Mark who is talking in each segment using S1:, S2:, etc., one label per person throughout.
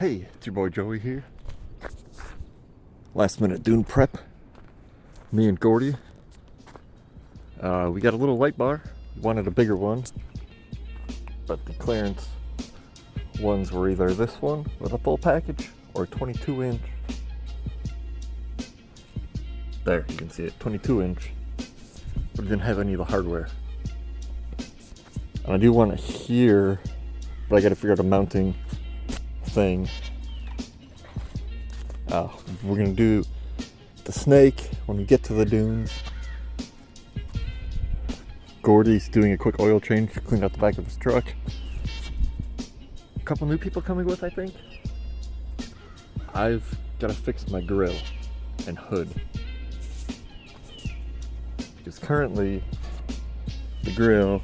S1: Hey, it's your boy Joey here. Last minute dune prep. Me and Gordy. We got a little light bar. Wanted a bigger one, but the clearance ones were either this one with a full package or a 22-inch. There, you can see it, 22-inch. But it didn't have any of the hardware. And I do want it here, but I got to figure out a mounting thing. We're gonna do the snake when we get to the dunes. Gordy's doing a quick oil change to clean out the back of his truck. A couple new people coming with, I think. I've got to fix my grill and hood, because currently the grill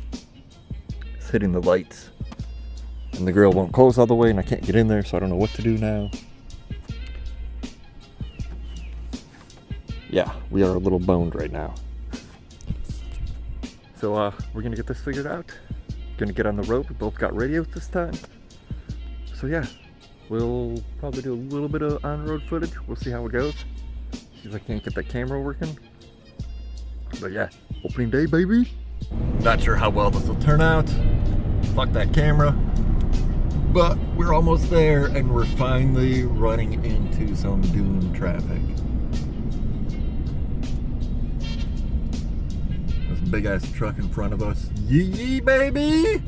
S1: is hitting the lights and the grill won't close all the way and I can't get in there, so I don't know what to do now. Yeah, we are a little boned right now. So we're gonna get this figured out. Gonna get on the road. We both got radios this time. So yeah, we'll probably do a little bit of on-road footage. We'll see how it goes. See if I can't get that camera working. But yeah, opening day, baby. Not sure how well this will turn out. Fuck that camera. But we're almost there and we're finally running into some dune traffic. Big ass truck in front of us. Yee baby!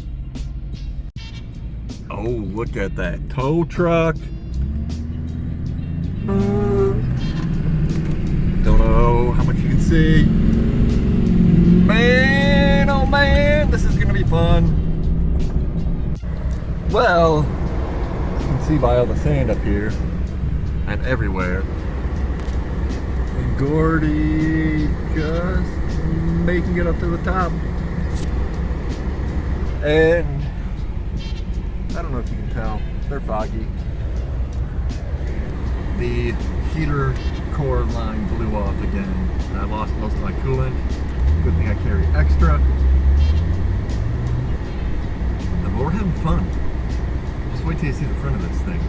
S1: Oh, look at that tow truck. Don't know how much you can see. Man, oh man, this is gonna be fun. Well, you can see by all the sand up here and everywhere. And Gordy just making it up to the top. And I don't know if you can tell, they're foggy. The heater core line blew off again and I lost most of my coolant. Good thing I carry extra. But we're having fun. Just wait till you see the front of this thing.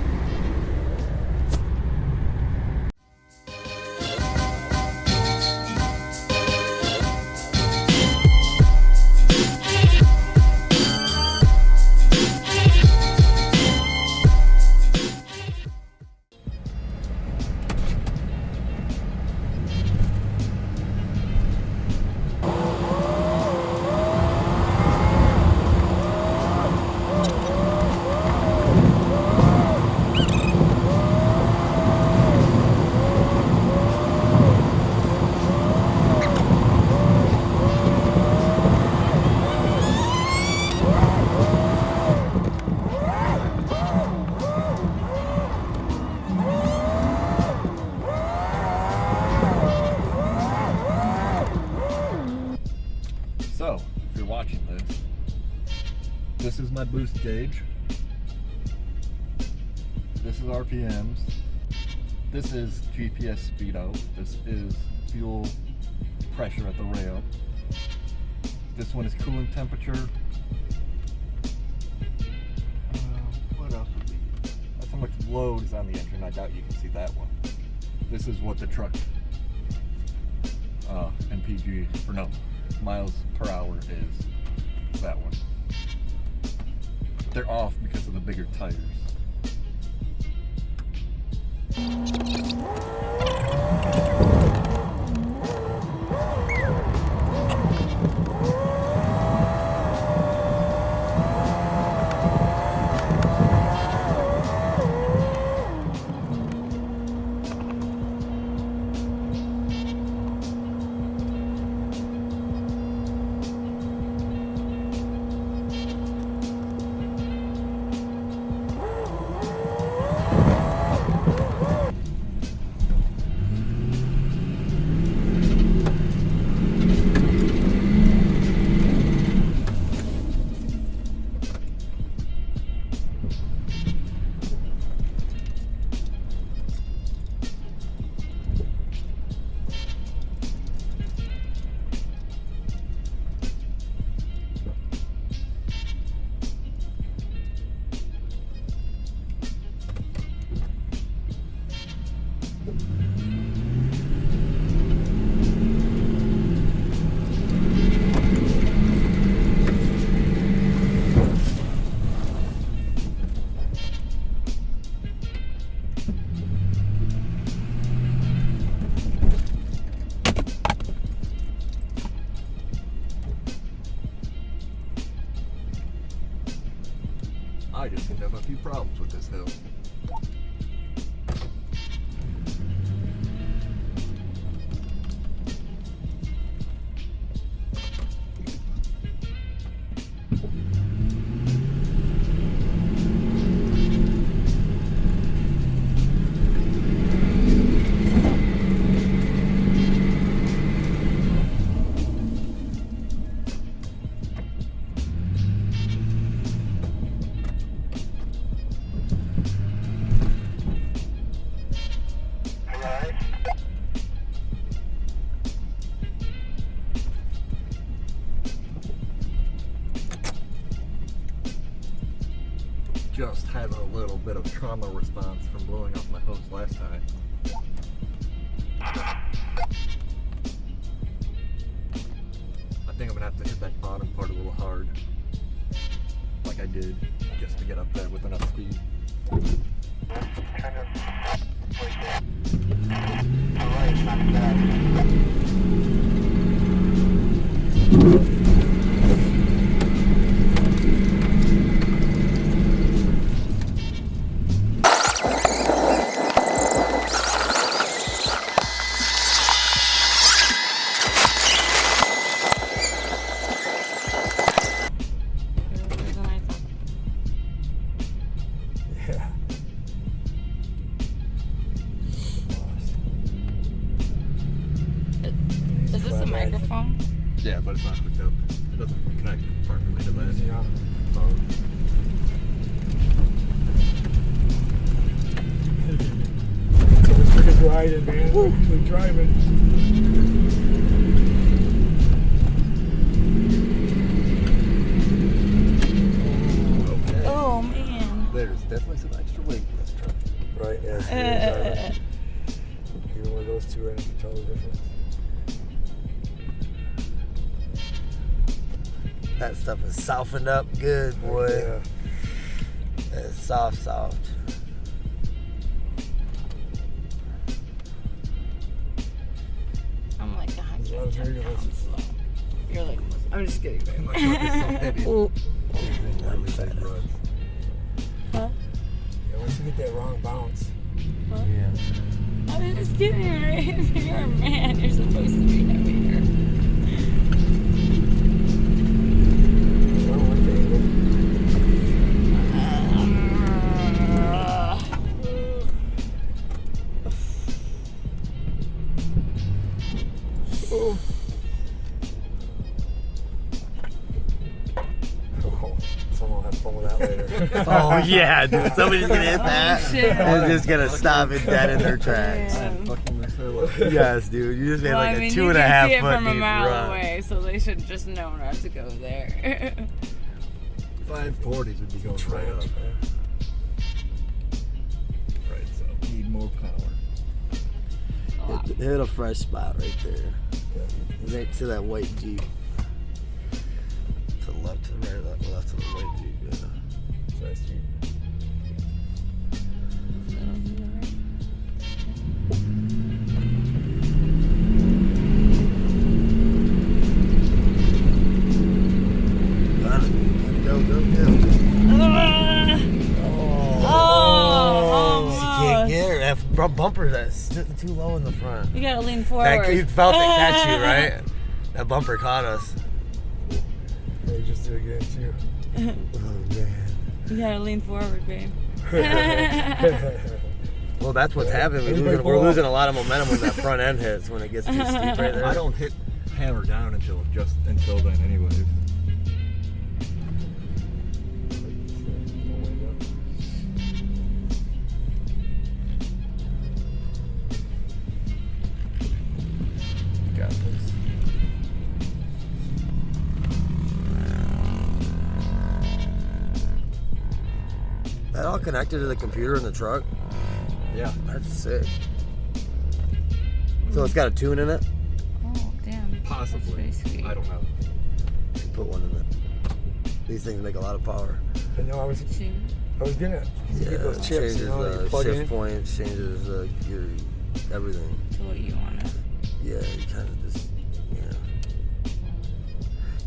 S1: So, if you're watching this is my boost gauge. This is RPMs. This is GPS speedo. This is fuel pressure at the rail. This one is coolant temperature. What else would be? That's how much load is on the engine. I doubt you can see that one. This is what the truck MPG, or no, miles per hour is. That one. They're off because of the bigger tires. I just seem to have a few problems with this hill. Just having a little bit of trauma response from blowing off my hose last time. I think I'm gonna have to hit that bottom part a little hard, like I did, just to get up there with enough speed.
S2: Kind of like that. Alright, not bad.
S3: Is this a microphone?
S1: Yeah, but it's not hooked up. It doesn't connect properly to that phone.
S4: So let's take a ride, man. We're driving.
S1: Okay.
S3: Oh man.
S1: There's definitely some extra weight in this truck.
S4: Right, yes. Even with those two, I can tell the difference.
S5: That stuff is softened up good, boy.
S4: Yeah.
S5: It's soft.
S3: I'm like
S4: Well,
S3: 110
S4: very good.
S3: pounds low. You're like, I'm just kidding.
S1: My truck is so heavy.
S5: Ooh.
S3: Huh?
S4: Yeah, once you get that wrong bounce.
S5: Yeah.
S3: I was just kidding, right? You're a man. You're supposed to be heavier.
S4: I don't like the angle. Oh, someone will have fun with that later.
S5: Oh yeah, dude. Somebody's gonna hit that.
S3: Oh, shit.
S5: And just gonna stop it dead in their tracks.
S3: Damn.
S1: Fucking this hill up.
S5: Yes, dude. You just made
S3: Well,
S5: like
S3: I mean,
S5: a
S3: you
S5: 2.5
S3: can see it
S5: foot
S3: from a
S5: deep
S3: mile
S5: run.
S3: away, so they should just know not to go there.
S1: 540s would be going right up. Right, so need more power.
S5: Hit a fresh spot right there. Next to that white Jeep. To the left, to the right, left to the white Jeep. Yeah.
S4: Nice Jeep.
S5: She can't get her. That front bumper that's too low in the front.
S3: You gotta lean forward.
S5: You felt it catch you, right? That bumper caught us.
S4: They just did it again, too.
S5: Oh, man.
S3: You gotta lean forward, babe.
S5: Well, that's what's happening. We're losing a lot of momentum when that front end hits, when it gets too steep right there.
S1: I don't hit hammer down until then anyways. Got this.
S5: That all connected to the computer in the truck?
S1: Yeah.
S5: That's sick. So it's got a tune in it?
S3: Oh, damn. That's
S1: Possibly.
S3: pretty sweet.
S1: I don't know.
S5: Should put one in it. These things make a lot of power.
S4: I know I was
S3: Two.
S4: gonna
S5: Yeah,
S4: get those chips,
S5: changes
S4: you know, that you plug
S5: shift
S4: in.
S5: points, changes your everything.
S3: To what you want it.
S5: Yeah, you kind of just,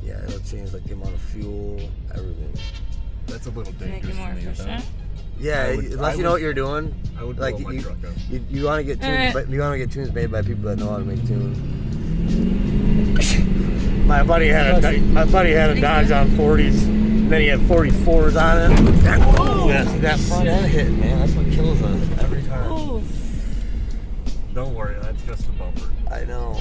S5: yeah, it'll change like the amount of fuel, everything.
S1: That's a little
S3: To make
S1: dangerous
S3: it more
S1: for me.
S3: efficient.
S5: Yeah, unless you know what you're doing.
S1: I would
S5: Like
S1: blow my truck up.
S5: you want to get tunes, but you want to get tunes made by people that know how to make tunes. My buddy had a Dodge on 40s, and then he had 44s on it. That front end hit, man, that's what kills us every time.
S3: Oh.
S1: Don't worry, that's just a bumper.
S5: I know.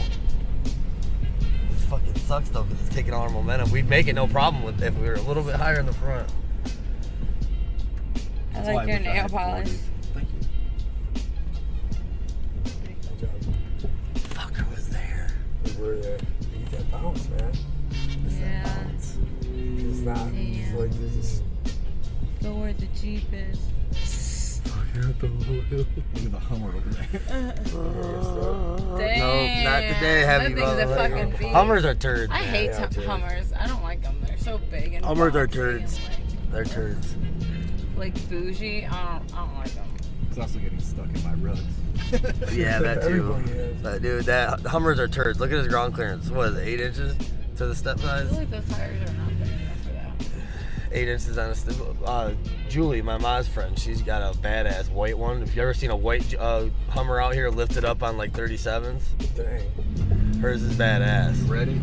S5: This fucking sucks though, because it's taking all our momentum. We'd make it no problem if we were a little bit higher in the front.
S3: I
S1: That's why
S3: like your
S1: wish I
S3: nail
S1: had
S3: polish.
S1: 40s. Thank you.
S4: Good job.
S5: Fuck, who was there?
S4: We were there. You get that bounce, man.
S3: Yeah.
S4: It's not. It's
S3: Damn.
S4: like there's this.
S3: Go where the Jeep is.
S1: Look at the Hummer over there.
S3: Damn.
S5: No, not today, heavy
S3: That thing's a
S5: brother.
S3: fucking beast.
S5: Hummers are turds.
S3: I
S5: man.
S3: hate
S4: Yeah, dude.
S3: Hummers. I don't like them. They're so big and
S5: Hummers are
S3: boxy and,
S5: turds. They're turds.
S3: like bougie. I don't like them.
S1: It's also getting stuck in my rugs.
S5: Yeah, that too.
S4: Everybody is.
S5: Dude, that Hummers are turds. Look at his ground clearance. What is it, 8 inches to the step
S3: I
S5: size?
S3: feel like those tires are not big enough for that.
S5: 8 inches on a step. Julie, my mom's friend, she's got a badass white one. If you ever seen a white Hummer out here lifted up on like 37s,
S4: Dang.
S5: hers is badass.
S1: Ready?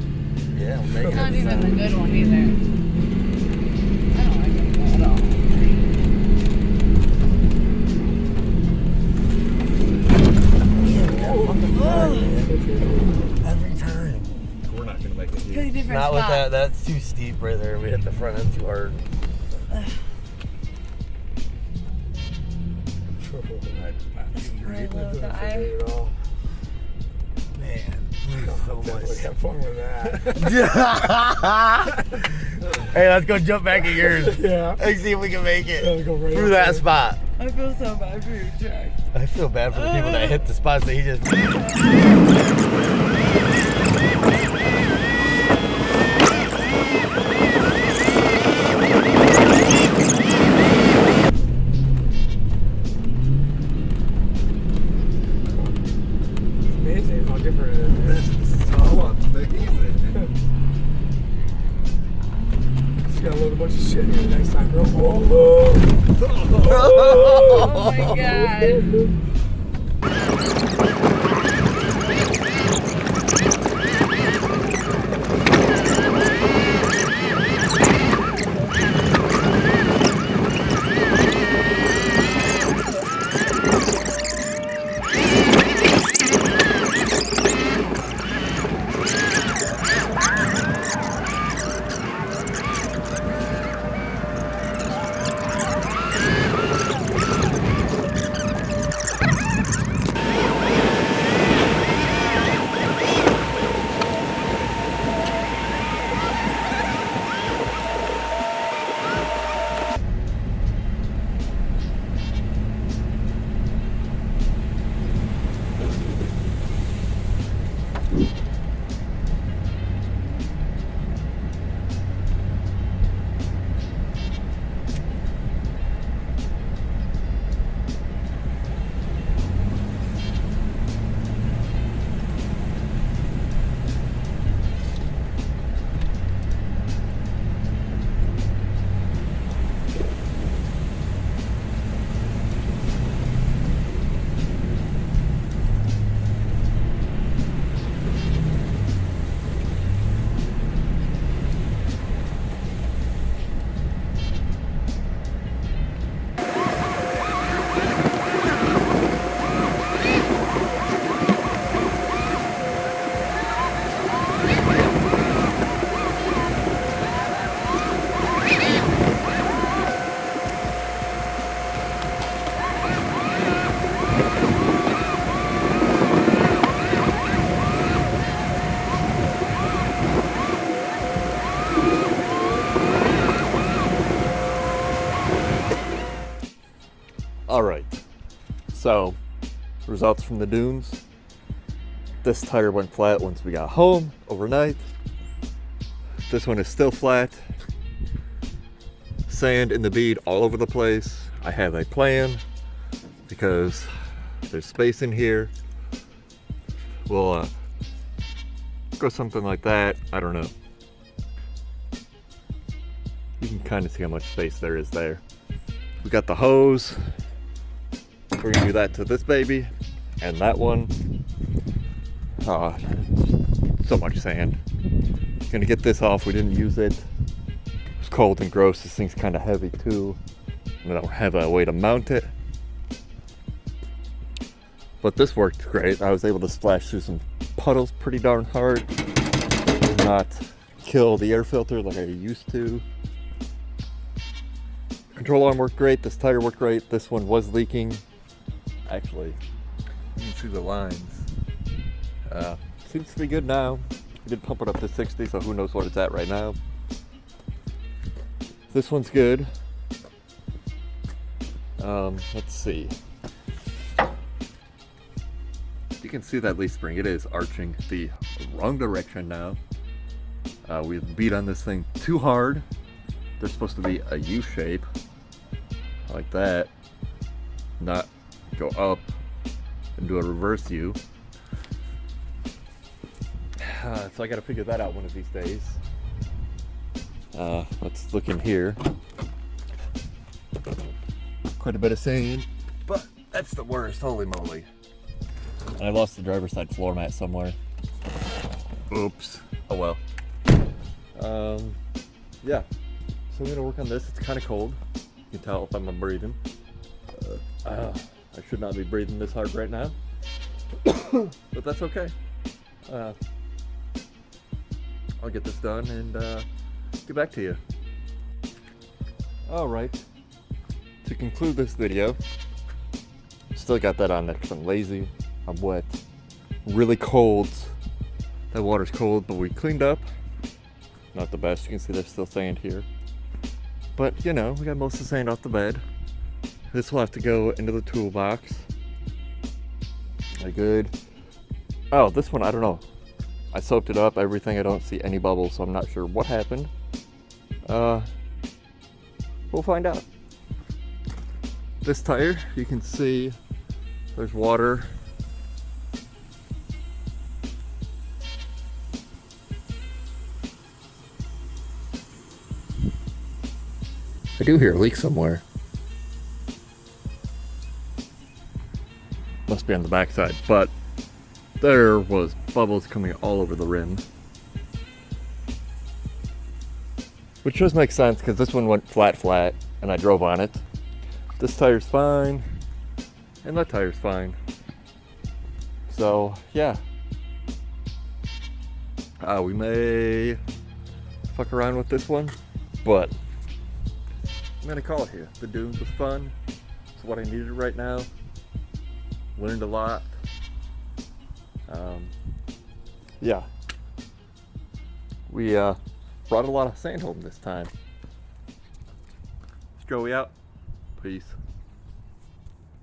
S5: Yeah, we'll make
S3: It's not
S5: it.
S3: even the good one either. I don't like them at all.
S5: Every time.
S1: We're not gonna make it here.
S3: Completely different
S5: Not with
S3: spot.
S5: that. That's too steep right there. We hit the front end too hard.
S3: Really low
S4: Doesn't
S3: guy.
S4: fit it at all.
S5: Man, so
S4: Definitely
S5: much.
S4: have fun with that.
S5: Hey, let's go jump back in yours.
S4: Yeah.
S5: Let's see if we can make it
S4: Let's go right
S5: through
S4: up
S5: that
S4: there.
S5: spot.
S3: I feel so bad for you, Jack.
S5: I feel bad for the people that hit the spots that he just.
S4: It's amazing how different it is.
S1: This is so amazing.
S4: Just gotta load a bunch of shit here the next time, bro.
S3: Oh my god.
S1: All right. So, results from the dunes. This tire went flat once we got home overnight. This one is still flat. Sand in the bead all over the place. I have a plan because there's space in here. We'll go something like that. I don't know. You can kind of see how much space there is there. We got the hose. We're gonna do that to this baby and that one. So much sand. Gonna get this off. We didn't use it. It's cold and gross. This thing's kind of heavy too. And I don't have a way to mount it. But this worked great. I was able to splash through some puddles pretty darn hard. Not kill the air filter like I used to. Control arm worked great. This tire worked great. This one was leaking. Actually, you can see the lines. Seems to be good now. We did pump it up to 60, so who knows what it's at right now. This one's good. Let's see. You can see that leaf spring. It is arching the wrong direction now. We've beat on this thing too hard. They're supposed to be a U shape, like that, not go up and do a reverse U. So I gotta figure that out one of these days. Let's look in here. Quite a bit of sand, but that's the worst, holy moly. And I lost the driver's side floor mat somewhere. Oops. Oh well. Yeah. So I'm gonna work on this. It's kind of cold. You can tell if I'm breathing. I should not be breathing this hard right now. But that's okay. I'll get this done and get back to you. Alright. To conclude this video, still got that on there because I'm lazy. I'm wet. Really cold. That water's cold, but we cleaned up. Not the best. You can see there's still sand here. But, you know, we got most of the sand off the bed. This will have to go into the toolbox. Good. Oh, this one, I don't know. I soaked it up, everything. I don't see any bubbles, so I'm not sure what happened. We'll find out. This tire, you can see there's water. I do hear a leak somewhere. Must be on the backside, but there was bubbles coming all over the rim. Which does make sense because this one went flat and I drove on it. This tire's fine and that tire's fine. So yeah. We may fuck around with this one, but I'm gonna call it here. The dunes was fun. It's what I needed right now. Learned a lot. Yeah. We brought a lot of sand home this time. Joey out. Peace.